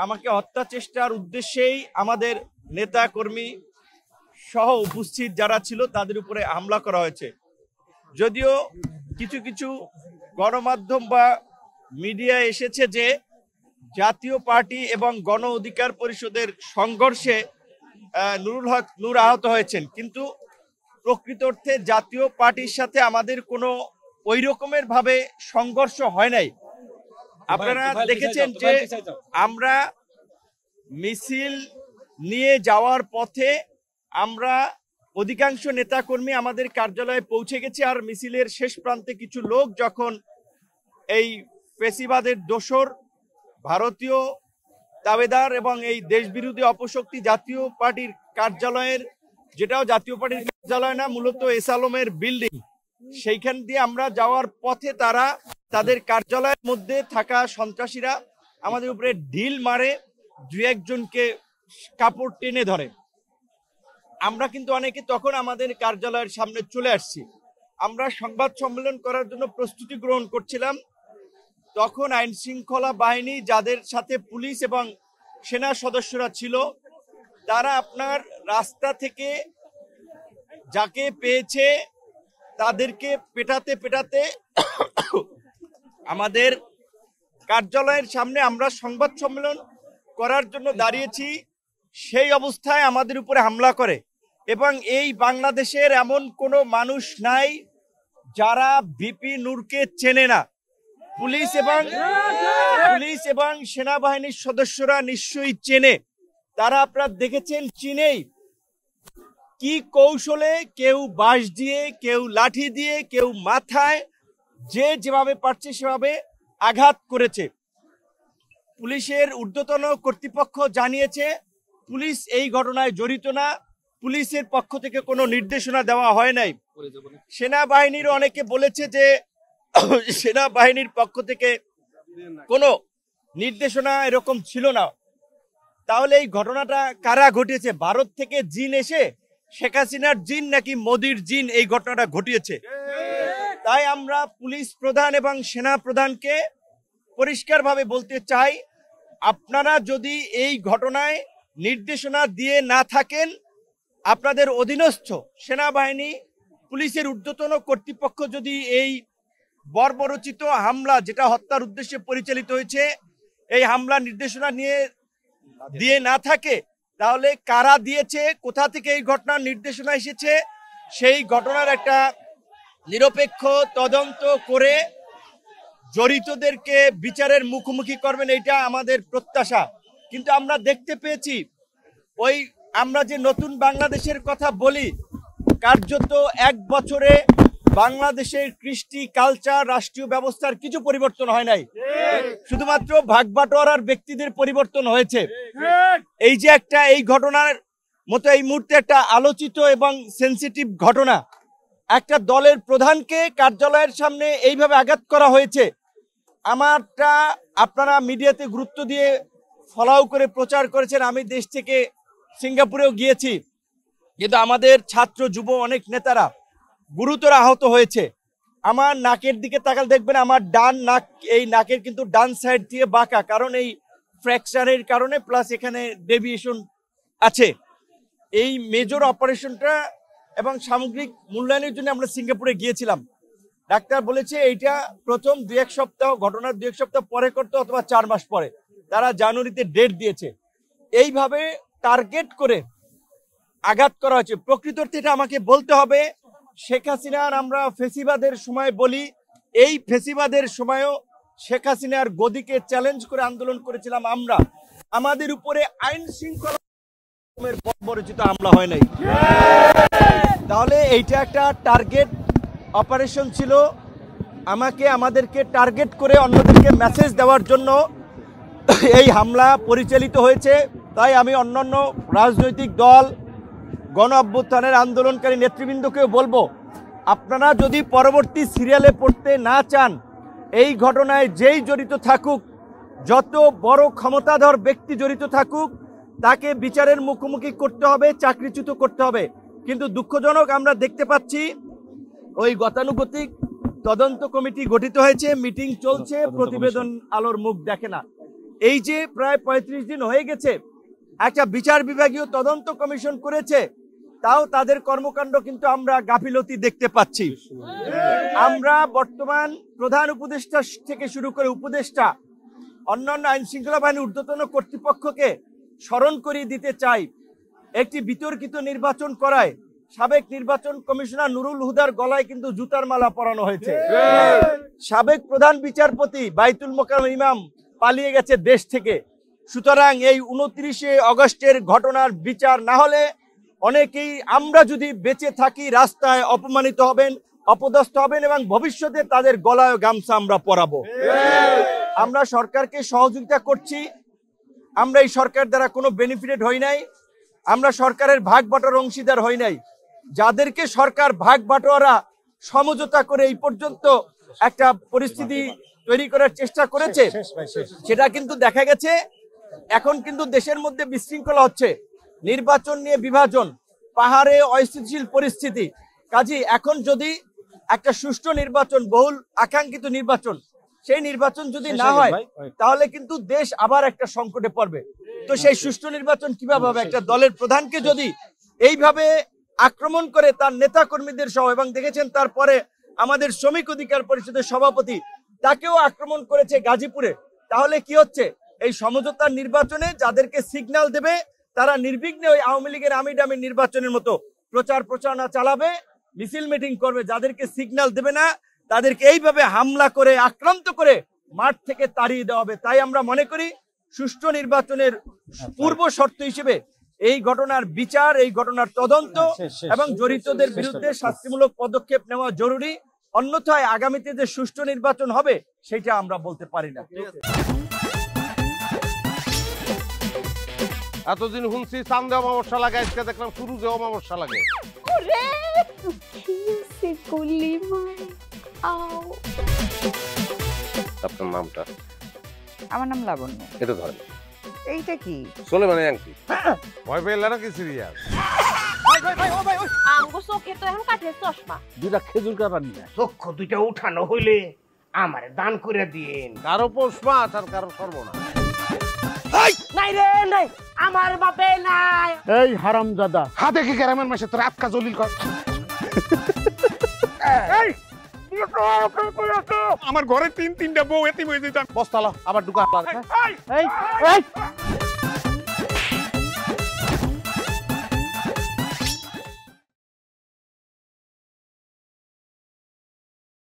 আমাকে হত্যা চেষ্টার উদ্দেশ্যেই আমাদের নেতা কর্মী সহ উপস্থিত যারা ছিল তাদের উপরে হামলা করা হয়েছে। যদিও কিছু কিছু গণমাধ্যম বা মিডিয়া এসেছে যে জাতীয় পার্টি এবং গণ অধিকার পরিষদের সংঘর্ষে নুরুল হক নূর আহত হয়েছেন, কিন্তু প্রকৃত অর্থে জাতীয় পার্টির সাথে আমাদের কোনো ওই রকমের ভাবে সংঘর্ষ হয় নাই। আপনারা দেখেছেন যে আমরা মিছিল নিয়ে যাওয়ার পথে আমরা অধিকাংশ নেতাকর্মী আমাদের কার্যালয়ে পৌঁছে গেছি, আর মিছিলের শেষ প্রান্তে কিছু লোক যখন এই ফ্যাসিবাদের দোসর ভারতীয় দাবেদার এবং এই দেশবিরোধী অপশক্তি জাতীয় পার্টির কার্যালয়ের, যেটাও জাতীয় পার্টির কার্যালয় না, মূলত এসালমের বিল্ডিং, সেইখান দিয়ে আমরা যাওয়ার পথে তারা তাদের কার্যালয়ের মধ্যে থাকা সন্ত্রাসীরা আমাদের উপরে ঢিল মারে, দু একজনকে কাপড় টেনে ধরে। আমরা কিন্তু অনেকে তখন আমাদের কার্যালয়ের সামনে চলে আসছি। আমরা সংবাদ সম্মেলন করার জন্য প্রস্তুতি গ্রহণ করছিলাম, তখন আইন শৃঙ্খলা বাহিনী যাদের সাথে পুলিশ এবং সেনা সদস্যরা ছিল তারা আপনার রাস্তা থেকে যাকে পেয়েছে তাদেরকে পেটাতে পেটাতে আমাদের কার্যালয়ের সামনে আমরা সংবাদ সম্মেলন করার জন্য দাঁড়িয়েছি, সেই অবস্থায় আমাদের উপরে হামলা করে। এবং এই বাংলাদেশের এমন কোনো মানুষ নাই যারা ভিপি নূরকে চেনে না। পুলিশ এবং সেনাবাহিনীর সদস্যরা নিশ্চয়ই চেনে। তারা আপনারা দেখেছেন চিনেই কি কৌশলে, কেউ বাঁশ দিয়ে, কেউ লাঠি দিয়ে, কেউ মাথায়, যে যেভাবে পারছে সেভাবে আঘাত করেছে। পুলিশের ঊর্ধ্বতন কর্তৃপক্ষ জানিয়েছে পুলিশ এই ঘটনায় জড়িত না, পুলিশের পক্ষ থেকে কোনো নির্দেশনা দেওয়া হয় নাই। সেনাবাহিনীর অনেকে বলেছে যে সেনাবাহিনীর পক্ষ থেকে কোনো নির্দেশনা এরকম ছিল না। তাহলে এই ঘটনাটা কারা ঘটিয়েছে? ভারত থেকে জিন এসে শেখ হাসিনার জিন নাকি মোদির জিন এই ঘটনাটা ঘটিয়েছে? তাই আমরা পুলিশ প্রধান এবং সেনা প্রধানকে পরিষ্কারভাবে বলতে চাই, আপনারা যদি এই ঘটনায় নির্দেশনা দিয়ে না থাকেন, আপনাদের অধীনস্থ সেনাবাহিনী, পুলিশের ঊর্ধ্বতন কর্তৃপক্ষ যদি এই বর্বরচিত হামলা, যেটা হত্যার উদ্দেশ্যে পরিচালিত হয়েছে, এই হামলা নির্দেশনা দিয়ে না থাকে, তাহলে কারা দিয়েছে, কোথা থেকে এই ঘটনার নির্দেশনা এসেছে, সেই ঘটনার একটা নিরপেক্ষ তদন্ত করে জড়িতদেরকে বিচারের মুখোমুখি করবেন, এটা আমাদের প্রত্যাশা। কিন্তু আমরা দেখতে পেয়েছি আমরা যে নতুন বাংলাদেশের কথা বলি, কার্যত এক বছরে বাংলাদেশের কৃষ্টি, কালচার, রাষ্ট্রীয় ব্যবস্থার কিছু পরিবর্তন হয় নাই, শুধুমাত্র ভাগবাটোয়ারার ব্যক্তিদের পরিবর্তন হয়েছে। এই যে এই ঘটনার মতো এই মুহূর্তে একটা আলোচিত এবং সেন্সিটিভ ঘটনা, একটা দলের প্রধানকে কার্যালয়ের সামনে এইভাবে আঘাত করা হয়েছে। আমারটা আপনারা মিডিয়াতে গুরুত্ব দিয়ে ফলো করে প্রচার করেছেন। আমি দেশ থেকে সিঙ্গাপুরেও গিয়েছি, কিন্তু আমাদের ছাত্র যুব অনেক নেতারা গুরুতর আহত হয়েছে। আমার নাকের দিকে তাকালে দেখবেন আমার ডান নাক, এই নাকের কিন্তু ডান সাইড দিয়ে বাঁকা, কারণ এই ফ্র্যাকচারের কারণে, প্লাস এখানে ডেভিয়েশন আছে। এই মেজর অপারেশনটা এবং সামগ্রিক মূল্যায়নের জন্য আমরা সিঙ্গাপুরে গিয়েছিলাম। ডাক্তার বলেছে এইটা প্রথম 2-1 সপ্তাহ, ঘটনার 2-1 সপ্তাহ পরে করতে, অথবা 4 মাস পরে। তারা জানুয়ারিতে ডেট দিয়েছে। এইভাবে টার্গেট করে আঘাত করা হয়েছে। প্রকৃত অর্থে এটা আমাকে বলতে হবে, শেখ হাসিনার আমরা ফেসিবাদের সময় বলি, এই ফেসিবাদের সময়ও শেখ হাসিনার গদিকে চ্যালেঞ্জ করে আন্দোলন করেছিলাম আমরা। আমাদের উপরে আইন শৃঙ্খলা বর্বরচিত হামলা হয় নাই। তাহলে এইটা একটা টার্গেট অপারেশন ছিল, আমাদেরকে টার্গেট করে অন্যদেরকে মেসেজ দেওয়ার জন্য এই হামলা পরিচালিত হয়েছে। তাই আমি অন্যান্য রাজনৈতিক দল, গণ অভ্যুত্থানের আন্দোলনকারী নেতৃবৃন্দকেও বলবো, আপনারা যদি পরবর্তী সিরিয়ালে পড়তে না চান, এই ঘটনায় যেই জড়িত থাকুক, যত বড় ক্ষমতাধর ব্যক্তি জড়িত থাকুক, তাকে বিচারের মুখোমুখি করতে হবে, চাকরিচ্যুত করতে হবে। কিন্তু দুঃখজনক, আমরা দেখতে পাচ্ছি ওই গতানুগতিক তদন্ত কমিটি গঠিত হয়েছে, মিটিং চলছে, প্রতিবেদন আলোর মুখ দেখে না। এই যে প্রায় 35 দিন হয়ে গেছে, একটা বিচার বিভাগীয় তদন্ত কমিশন করেছে, তাও তাদের কর্মকাণ্ড কিন্তু আমরা গাফিলতি দেখতে পাচ্ছি। আমরা বর্তমান প্রধান উপদেষ্টা থেকে শুরু করে উপদেষ্টা, অন্যান্য আইন শৃঙ্খলা বাহিনীর ঊর্ধ্বতন কর্তৃপক্ষকে স্মরণ করিয়ে দিতে চাই, একটি বিতর্কিত নির্বাচন করায় সাবেক নির্বাচন কমিশনার নুরুল হুদার গলায় কিন্তু জুতার মালা পরানো হয়েছে। সাবেক প্রধান বিচারপতি বাইতুল মোকাররম ইমাম পালিয়ে গেছে দেশ থেকে। সুতরাং এই 29শে আগস্টের ঘটনার বিচার না হলে অনেকেই আমরা যদি বেঁচে থাকি রাস্তায় অপমানিত হবেন, অপদস্থ হবেন এবং ভবিষ্যতে তাদের গলায় গামছা আমরা পরাবো। আমরা সরকারকে সহযোগিতা করছি, আমরা এই সরকার দ্বারা কোনো বেনিফিটেড হই নাই, আমরা সরকারের ভাগ বাটোয়ারার অংশীদার হই নাই। যাদেরকে সরকার ভাগ বাটোয়ারা সমঝোতা করে এই পর্যন্ত একটা পরিস্থিতি তৈরি করার চেষ্টা করেছে, সেটা কিন্তু দেখা গেছে এখন কিন্তু দেশের মধ্যে বিশৃঙ্খলা হচ্ছে, নির্বাচন নিয়ে বিভাজন, পাহাড়ে অস্থিতিশীল পরিস্থিতি। কাজী এখন যদি একটা সুষ্ঠু নির্বাচন, বহুল আকাঙ্ক্ষিত নির্বাচন, সেই নির্বাচন যদি না হয় তাহলে কিন্তু দেশ আবার একটা সংকটে পড়বে। তো সেই সুষ্ঠু নির্বাচন কিভাবে হবে? একটা দলের প্রধানকে যদি এইভাবে আক্রমণ করে তার নেতা কর্মীদের সহ, এবং দেখেছেন তারপরে আমাদের শ্রমিক অধিকার পরিষদের সভাপতি তাকেও আক্রমণ করেছে গাজীপুরে, তাহলে কি হচ্ছে? এই সমঝোতার নির্বাচনে যাদেরকে সিগন্যাল দেবে তারা নির্বিঘ্নে ওই আওয়ামী লীগের আমিডামি নির্বাচনের মতো প্রচার প্রচারণা চালাবে, মিছিল মিটিং করবে। যাদেরকে সিগন্যাল দেবে না তাদেরকে এইভাবে হামলা করে আক্রান্ত করে মাঠ থেকে তাড়িয়ে দেওয়া হবে। তাই আমরা মনে করি সুষ্ঠু নির্বাচনের পূর্ব শর্ত হিসেবে এই ঘটনার বিচার, এই ঘটনার তদন্ত এবং জড়িতদের বিরুদ্ধে শাস্তিমূলক পদক্ষেপ নেওয়া জরুরি। অন্যথায় আগামীতে যে সুষ্ঠু নির্বাচন হবে সেটা আমরা বলতে পারি না। এতদিন শুনছি চান্দে অমাবস্যা লাগে, আজকে দেখলাম সূর্যে অমাবস্যা লাগে। আপনার নামটা? আমার নাম লাবণ্য। এটা ধরেন। এইটা কি? সোলেমানি আংটি। ভয় পেলে নাকি সিরিয়াস? আমগো চোখে তো এখন কাঠের চশমা। দুইটা খেজুর কাটা নিয়ে চক্ষু দুইটা উঠানো হইলে আমারে দান করে দিন। কারো পৌষ মাস আর কারো সর্বনাশ। নাই রে নাই, আমার বাপে নাই। এই হারামজাদা, হাতে কি গ্রামের মাসে তোর আটকা জলিল কর। আমার ঘরে তিনটা বউ এতিম হয়ে যেতাম। বস্তালো আবার ঢুকা। এই এই